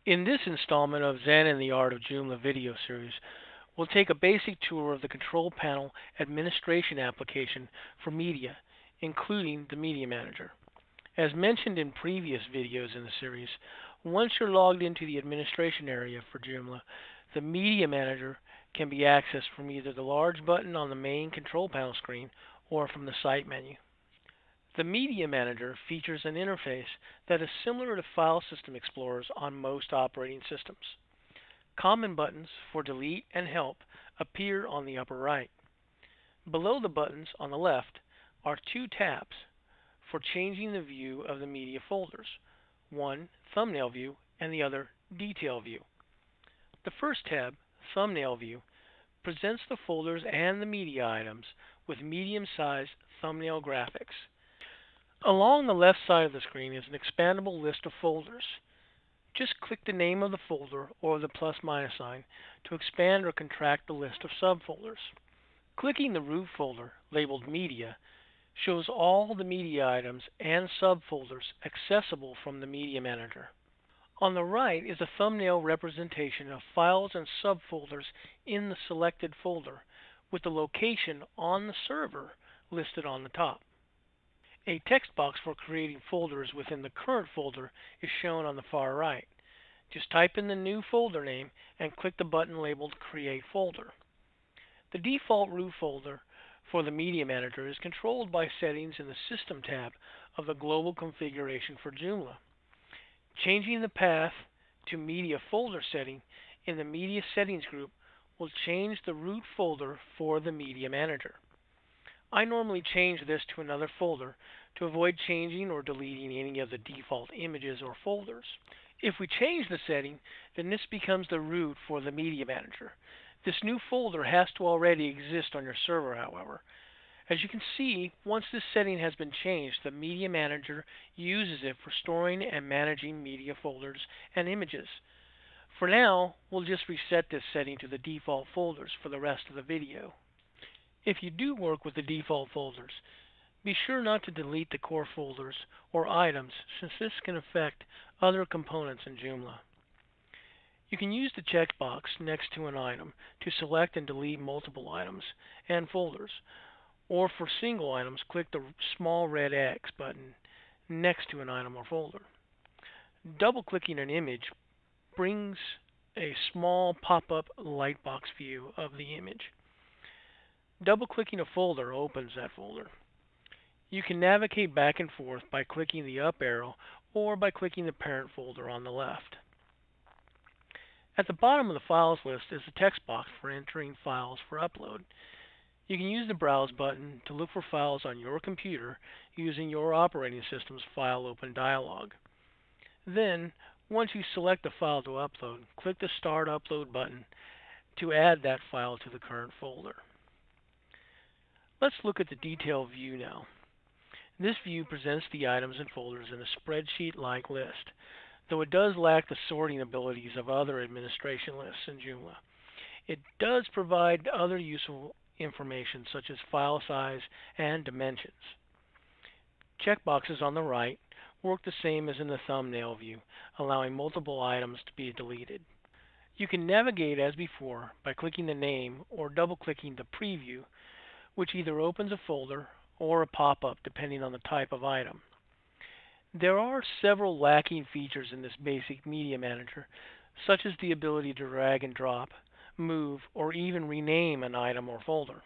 In this installment of Zen and the Art of Joomla video series, we'll take a basic tour of the control panel administration application for media, including the Media Manager. As mentioned in previous videos in the series, once you're logged into the administration area for Joomla, the Media Manager can be accessed from either the large button on the main control panel screen or from the Site menu. The Media Manager features an interface that is similar to File System Explorers on most operating systems. Common buttons for Delete and Help appear on the upper right. Below the buttons on the left are two tabs for changing the view of the media folders, one Thumbnail View and the other Detail View. The first tab, Thumbnail View, presents the folders and the media items with medium-sized thumbnail graphics. Along the left side of the screen is an expandable list of folders. Just click the name of the folder or the plus minus sign to expand or contract the list of subfolders. Clicking the root folder labeled Media shows all the media items and subfolders accessible from the Media Manager. On the right is a thumbnail representation of files and subfolders in the selected folder, with the location on the server listed on the top. A text box for creating folders within the current folder is shown on the far right. Just type in the new folder name and click the button labeled Create Folder. The default root folder for the Media Manager is controlled by settings in the System tab of the global configuration for Joomla. Changing the path to Media Folder setting in the Media Settings group will change the root folder for the Media Manager. I normally change this to another folder to avoid changing or deleting any of the default images or folders. If we change the setting, then this becomes the root for the Media Manager. This new folder has to already exist on your server, however. As you can see, once this setting has been changed, the Media Manager uses it for storing and managing media folders and images. For now, we'll just reset this setting to the default folders for the rest of the video. If you do work with the default folders, be sure not to delete the core folders or items, since this can affect other components in Joomla. You can use the checkbox next to an item to select and delete multiple items and folders, or for single items, click the small red X button next to an item or folder. Double-clicking an image brings a small pop-up lightbox view of the image. Double-clicking a folder opens that folder. You can navigate back and forth by clicking the up arrow or by clicking the parent folder on the left. At the bottom of the files list is a text box for entering files for upload. You can use the Browse button to look for files on your computer using your operating system's File Open dialog. Then, once you select the file to upload, click the Start Upload button to add that file to the current folder. Let's look at the Detail view now. This view presents the items and folders in a spreadsheet-like list, though it does lack the sorting abilities of other administration lists in Joomla. It does provide other useful information such as file size and dimensions. Checkboxes on the right work the same as in the thumbnail view, allowing multiple items to be deleted. You can navigate as before by clicking the name or double-clicking the preview, which either opens a folder or a pop-up depending on the type of item. There are several lacking features in this basic Media Manager, such as the ability to drag and drop, move, or even rename an item or folder.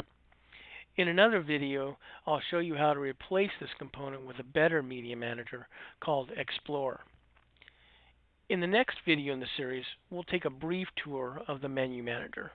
In another video, I'll show you how to replace this component with a better Media Manager called Explorer. In the next video in the series, we'll take a brief tour of the Menu Manager.